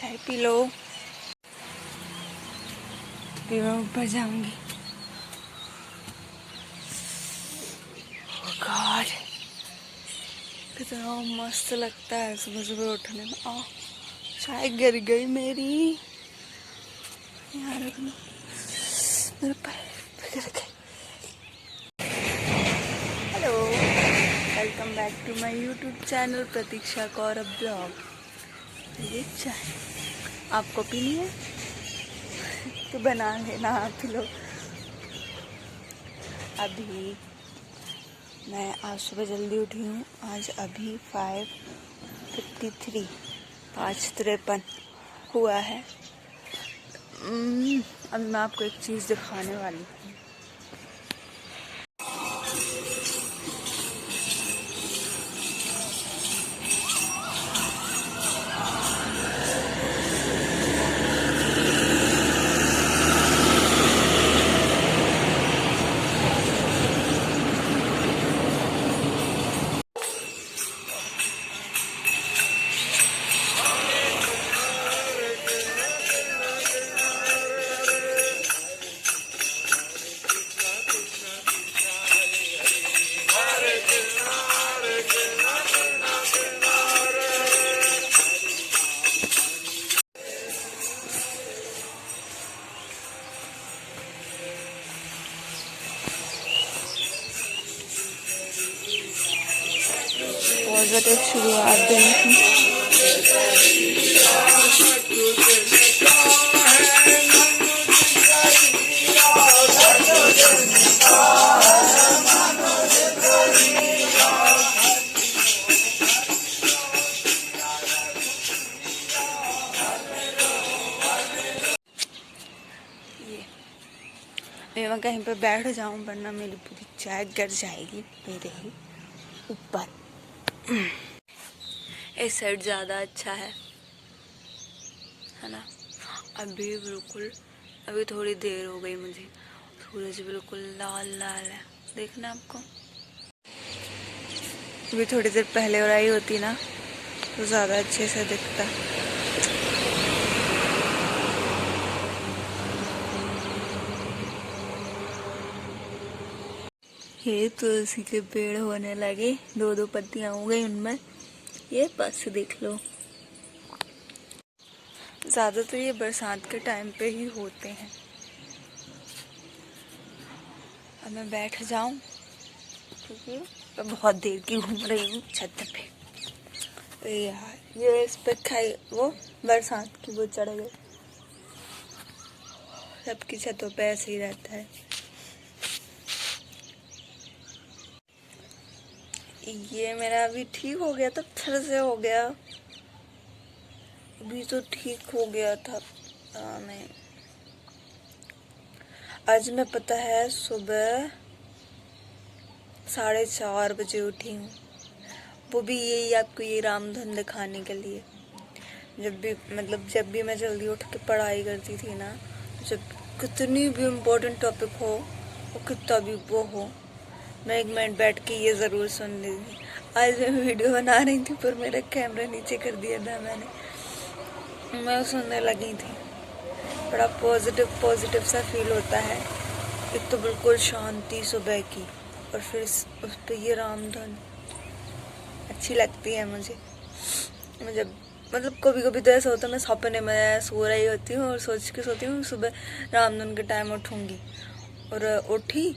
चाय P low. फिर मैं ऊपर जाऊंगी। गॉड, कितना मस्त लगता है सुबह सुबह उठने में। चाय गिर गई मेरी, यहाँ रखना, मेरे पैर गिर गए। Hello, welcome back to my YouTube channel Pratiksha Kaurav blog. ये चाय आपको पीनी है तो बना लेना आप लोग। अभी मैं आज सुबह जल्दी उठी हूँ। आज अभी 5:53 5:53 हुआ है। अब मैं आपको एक चीज़ दिखाने वाली हूँ। पॉजिटिव शुरुआत दिन की। मैं कहीं पर बैठ जाऊं वरना मेरी पूरी चाय गिर जाएगी मेरे ही ऊपर। इस साइड ज़्यादा अच्छा है ना। अभी थोड़ी देर हो गई मुझे। सूरज बिल्कुल लाल लाल है, देखना आपको। अभी थोड़ी देर पहले और आई होती ना तो ज़्यादा अच्छे से दिखता। ये तुलसी के पेड़ होने लगे, 2-2 पत्तियां हो गई उनमें। ये बस देख लो। ज़्यादातर ये बरसात के टाइम पे ही होते हैं। अब मैं बैठ जाऊं क्योंकि मैं बहुत देर की घूम रही हूँ छत पे। यार ये इस पे खाई वो बरसात की वो चढ़ गई। सबकी छतों पे ऐसे ही रहता है। ये मेरा अभी ठीक हो गया था, फिर से हो गया। अभी तो ठीक हो गया था। नहीं, आज मैं पता है सुबह 4:30 बजे उठी हूँ। वो भी यही आपको ये रामधन दिखाने के लिए। जब भी मैं जल्दी उठ के पढ़ाई करती थी ना, जब कितनी भी इम्पोर्टेंट टॉपिक हो और कितना भी वो हो, मैं 1 मिनट बैठ के ये ज़रूर सुन ली थी। आज मैं वीडियो बना रही थी पर मेरा कैमरा नीचे कर दिया था मैंने। मैं सुनने लगी थी। बड़ा पॉजिटिव सा फील होता है। एक तो बिल्कुल शांति सुबह की, और फिर उस पर ये रामधन अच्छी लगती है मुझे। कभी कभी तो ऐसा होता है मैं सपने में सो रही होती हूँ और सोच के सोती हूँ सुबह रामधन के टाइम उठूँगी, और उठी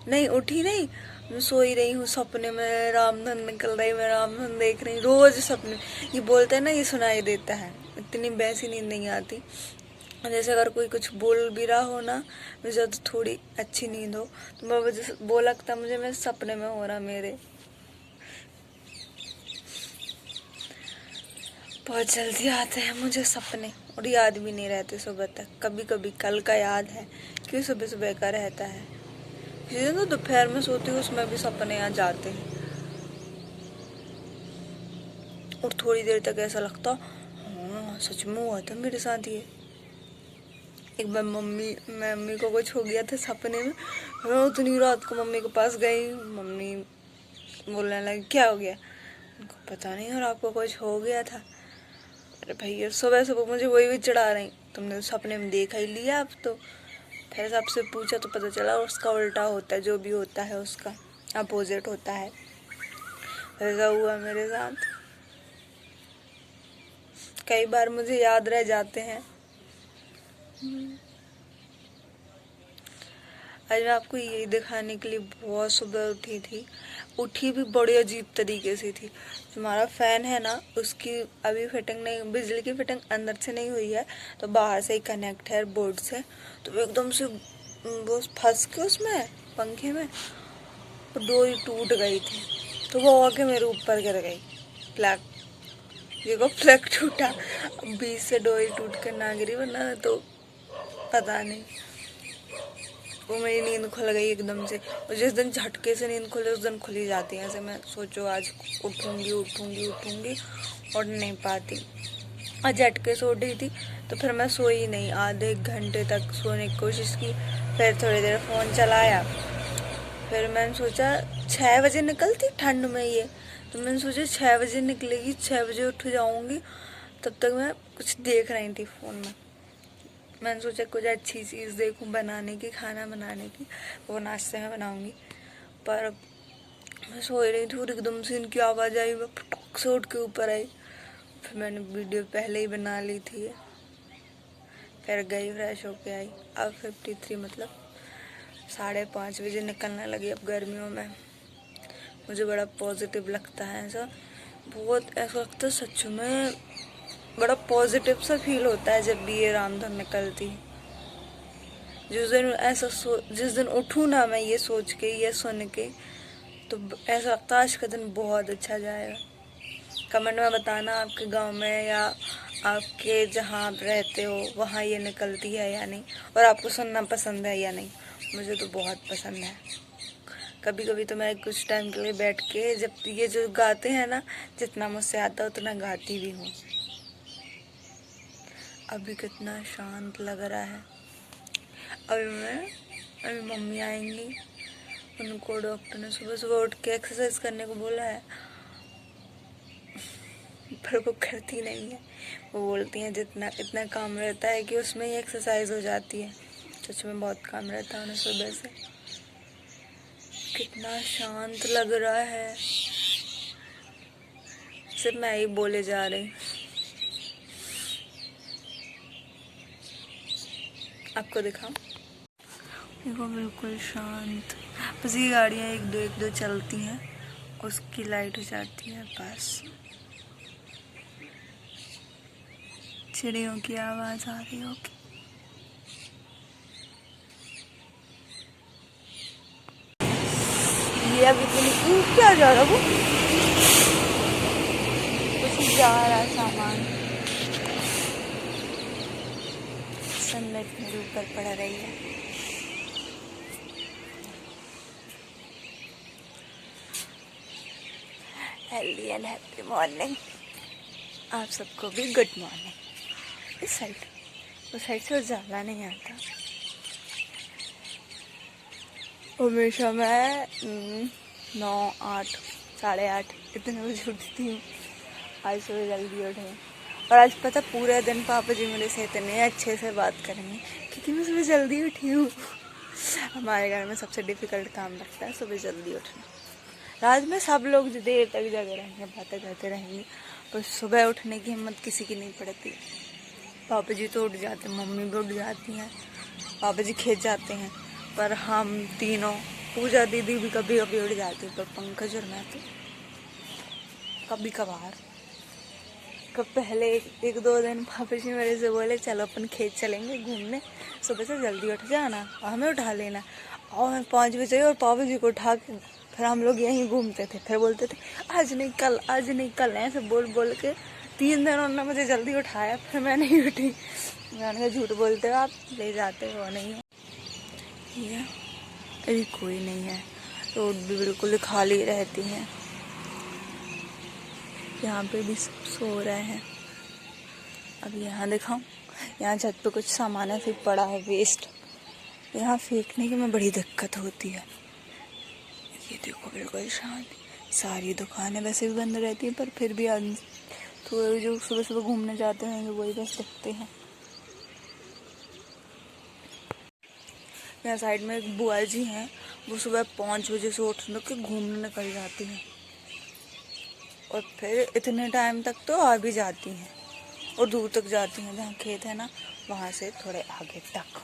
नहीं, मैं सो ही रही हूँ, सपने में रामधन निकल रही, मैं रामधन देख रही। रोज सपने ये बोलते हैं ना, ये सुनाई देता है। इतनी वैसी नींद नहीं आती। जैसे अगर कोई कुछ बोल भी रहा हो ना, मुझे तो थोड़ी अच्छी नींद हो तो वो लगता मुझे मैं सपने में हो रहा मेरे। बहुत जल्दी आते हैं मुझे सपने, और याद भी नहीं रहते सुबह तक। कभी कभी कल का याद है, क्यों सुबह सुबह का रहता है। किसी दिन तो दोपहर में सोती हूँ, उसमें भी सपने आ जाते हैं, और थोड़ी देर तक ऐसा लगता हाँ सच में हुआ था मेरे साथ ये। एक बार मम्मी को कुछ हो गया था सपने में। मैं उतनी रात को मम्मी के पास गई। मम्मी बोलने लगी क्या हो गया। उनको पता नहीं, और आपको कुछ हो गया था। अरे भैया सुबह सुबह मुझे वही भी चढ़ा रही, तुमने तो सपने में देखा ही लिया। अब तो फिर सबसे पूछा तो पता चला उसका उल्टा होता है, जो भी होता है उसका अपोजिट होता है। ऐसा हुआ मेरे साथ, कई बार मुझे याद रह जाते हैं। आज मैं आपको यही दिखाने के लिए बहुत सुबह उठी थी। उठी भी बड़ी अजीब तरीके से थी। हमारा फैन है ना, उसकी अभी फिटिंग नहीं, बिजली की फिटिंग अंदर से नहीं हुई है, तो बाहर से ही कनेक्ट है बोर्ड से। तो एकदम से वो फंस के उसमें पंखे में डोरी टूट गई थी, तो वो आके मेरे ऊपर गिर गई। प्लग, देखो प्लग टूटा। बीच से डोरी टूट कर ना गिरी, वरना तो पता नहीं। वो मेरी नींद खुल गई एकदम से, और जिस दिन झटके से नींद खुले उस दिन खुली जाती है। ऐसे मैं सोचो आज उठूंगी उठूंगी उठूंगी और नहीं पाती। आज झटके से उठी थी तो फिर मैं सोई नहीं, आधे घंटे तक सोने की कोशिश की। फिर थोड़ी देर फ़ोन चलाया, फिर मैंने सोचा 6 बजे निकलती ठंड में ये, तो मैंने सोचा 6 बजे निकलेगी, 6 बजे उठ जाऊँगी। तब तक मैं कुछ देख रही थी फ़ोन में। मैंने सोचा कुछ अच्छी चीज़ देखूं बनाने की, खाना बनाने की, वो नाश्ते में बनाऊंगी। पर मैं सो रही थी और एकदम से इनकी आवाज़ आई, मैं फटक से उठ के ऊपर आई। फिर मैंने वीडियो पहले ही बना ली थी। फिर गई, फ्रेश होके आई। अब 53 मतलब 5:30 बजे निकलने लगी। अब गर्मियों में मुझे बड़ा पॉजिटिव लगता है, ऐसा बहुत ऐसा लगता है सच में, बड़ा पॉजिटिव सा फील होता है जब भी ये रामधन निकलती। जिस दिन उठूँ ना मैं ये सोच के, ये सुन के, तो ऐसा लगता है आज का दिन बहुत अच्छा जाएगा। कमेंट में बताना आपके गांव में या आपके जहाँ आप रहते हो वहाँ ये निकलती है या नहीं, और आपको सुनना पसंद है या नहीं। मुझे तो बहुत पसंद है। कभी कभी तो मैं कुछ टाइम के लिए बैठ के, जब ये जो गाते हैं ना, जितना मुझसे आता है उतना गाती भी हूँ। अभी कितना शांत लग रहा है। अभी मम्मी आएंगी, उनको डॉक्टर ने सुबह सुबह उठ के एक्सरसाइज करने को बोला है, पर वो करती नहीं है। वो बोलती हैं जितना इतना काम रहता है कि उसमें ही एक्सरसाइज हो जाती है। सच में बहुत काम रहता है उन्हें सुबह से। कितना शांत लग रहा है, सिर्फ मैं ही बोले जा रही। आपको दिखाऊं? देखो बिल्कुल शांत, बस ये गाड़ियाँ एक दो चलती हैं, उसकी लाइट हो जाती है बस। चिड़ियों की आवाज़ आ रही होगी। ये अभी क्या जा रहा, वो कुछ जा रहा है सामान। सनलाइट मेरे ऊपर पड़ रही है। Healthy and happy morning. आप सबको भी गुड मॉर्निंग। उस साइड से उजाला नहीं आता। हमेशा मैं 9, 8, 8:30 इतने बजे उठती हूँ। आज सुबह जल्दी उठे, और आज पता पूरे दिन पापा जी मेरे से इतने अच्छे से बात करेंगे क्योंकि मैं सुबह जल्दी उठी हूँ। हमारे घर में सबसे डिफ़िकल्ट काम लगता है सुबह जल्दी उठना। रात में सब लोग देर तक जगे रहेंगे, बातें करते रहेंगे, पर सुबह उठने की हिम्मत किसी की नहीं पड़ती। पापा जी तो उठ जाते हैं, मम्मी भी उठ जाती हैं, पापा जी खेत जाते हैं, पर हम तीनों, पूजा दीदी भी कभी कभी उठ जाती है, पर पंकज और मैं तो कभी कभार। कब पहले 1-2 दिन पापा जी मेरे से बोले चलो अपन खेत चलेंगे घूमने, सुबह से जल्दी उठ जाना और हमें उठा लेना। और मैं 5 बजे और पापा जी को उठा के फिर हम लोग यहीं घूमते थे। फिर बोलते थे आज नहीं कल, आज नहीं कल, ऐसे बोल बोल के 3 दिन उन्होंने मुझे जल्दी उठाया, फिर मैं नहीं उठी। मैंने कहा झूठ बोलते हो आप, ले जाते हो नहीं हो। ये अभी कोई नहीं है, रोड भी बिल्कुल खाली रहती है। यहाँ पे भी सब सो रहे हैं। अब यहाँ दिखाऊं, यहाँ छत पे कुछ सामान ऐसे पड़ा है वेस्ट, यहाँ फेंकने की में बड़ी दिक्कत होती है। ये देखो बिल्कुल शांत, सारी दुकानें वैसे भी बंद रहती हैं, पर फिर भी तो जो सुबह सुबह घूमने जाते हैं वही बस दिखते हैं। यहाँ साइड में एक बुआ जी हैं, वो सुबह 5 बजे से उठ के घूमने निकल जाती हैं और फिर इतने टाइम तक तो आ भी जाती हैं और दूर तक जाती हैं, जहाँ खेत है ना वहाँ से थोड़े आगे तक।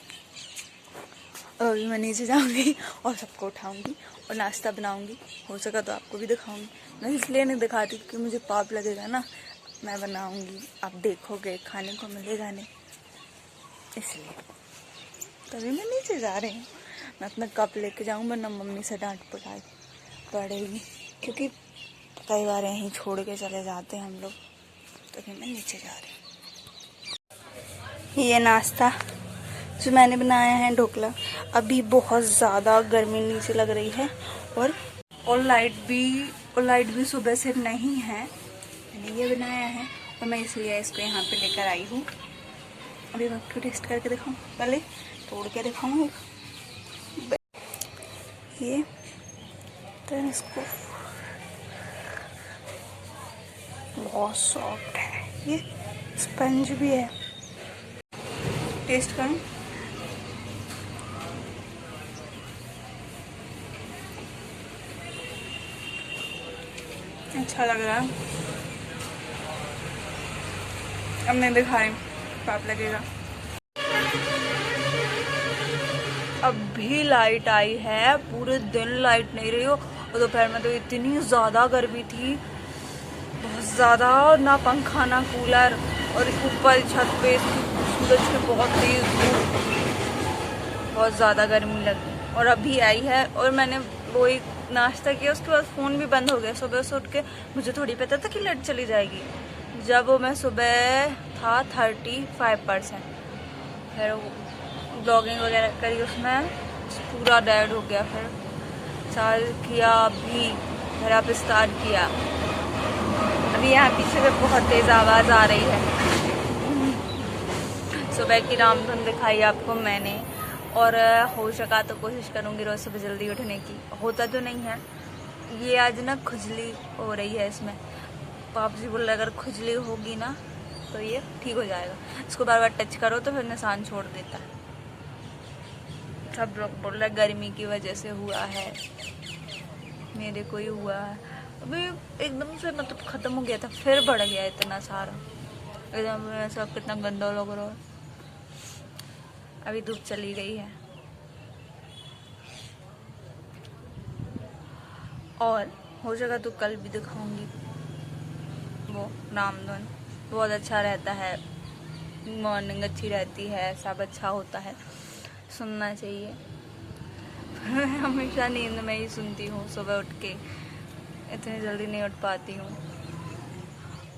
अभी मैं नीचे जाऊँगी और सबको उठाऊँगी और नाश्ता बनाऊँगी, हो सका तो आपको भी दिखाऊँगी। मैं इसलिए नहीं दिखाती क्योंकि मुझे पाप लगेगा ना, मैं बनाऊँगी आप देखोगे, खाने को मिलेगा नहीं, इसलिए तभी मैं नीचे जा रही हूँ। मैं अपना कप लेके जाऊँ वरना मम्मी से डांट पड़ेगी, क्योंकि कई बार यहीं छोड़ के चले जाते हैं हम लोग, तभी मैं नीचे जा रही हूँ। ये नाश्ता जो मैंने बनाया है ढोकला। अभी बहुत ज़्यादा गर्मी नीचे लग रही है और लाइट भी सुबह से नहीं है। मैंने ये बनाया है और मैं इसलिए इसको यहाँ पे लेकर आई हूँ। अभी आपको टेस्ट करके दिखाऊँ, पहले तोड़ के दिखाऊँ ये, तो इसको बहुत सॉफ्ट है, ये स्पंज भी है। टेस्ट करूँ, अच्छा लग रहा है। अब मैं भी खा रही हूँ, पाप लगेगा। अभी लाइट आई है, पूरे दिन लाइट नहीं रही हो और दोपहर में तो इतनी ज़्यादा गर्मी थी, बहुत ज़्यादा, ना पंखा ना कूलर, और ऊपर छत पे सूरज की बहुत तेज धूप, बहुत ज़्यादा गर्मी लगी। और अभी आई है और मैंने वही नाश्ता किया, उसके बाद फ़ोन भी बंद हो गया। सुबह से उठ के मुझे थोड़ी पता था कि लाइट चली जाएगी, जब मैं सुबह था 35%, फिर ब्लॉगिंग वगैरह करी, उसमें पूरा डेड हो गया। फिर चार्ज किया, अभी फिर आप स्टार्ट किया। अभी यहाँ पीछे से बहुत तेज़ आवाज़ आ रही है। सुबह की रामधुन दिखाई आपको मैंने, और हो सका तो कोशिश करूँगी रोज़ सुबह जल्दी उठने की। होता तो नहीं है, ये आज ना खुजली हो रही है इसमें। पाप जी बोल रहे अगर खुजली होगी ना तो ये ठीक हो जाएगा, इसको बार बार टच करो तो फिर निशान छोड़ देता है। सब लोग बोल रहे गर्मी की वजह से हुआ है, मेरे को ही हुआ है। अभी एकदम से मतलब ख़त्म हो गया था, फिर बढ़ गया इतना सारा, एकदम ऐसा कितना गंदा लग रहा है। अभी धूप चली गई है और हो सका तो कल भी दिखाऊंगी वो रामधुन, बहुत अच्छा रहता है, मॉर्निंग अच्छी रहती है, सब अच्छा होता है, सुनना चाहिए। मैं हमेशा नींद में ही सुनती हूँ, सुबह उठ के इतनी जल्दी नहीं उठ पाती हूँ।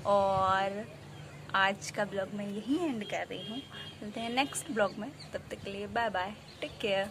और आज का ब्लॉग मैं यहीं एंड कर रही हूँ, मिलते हैं नेक्स्ट ब्लॉग में, तब तक के लिए बाय बाय, टेक केयर।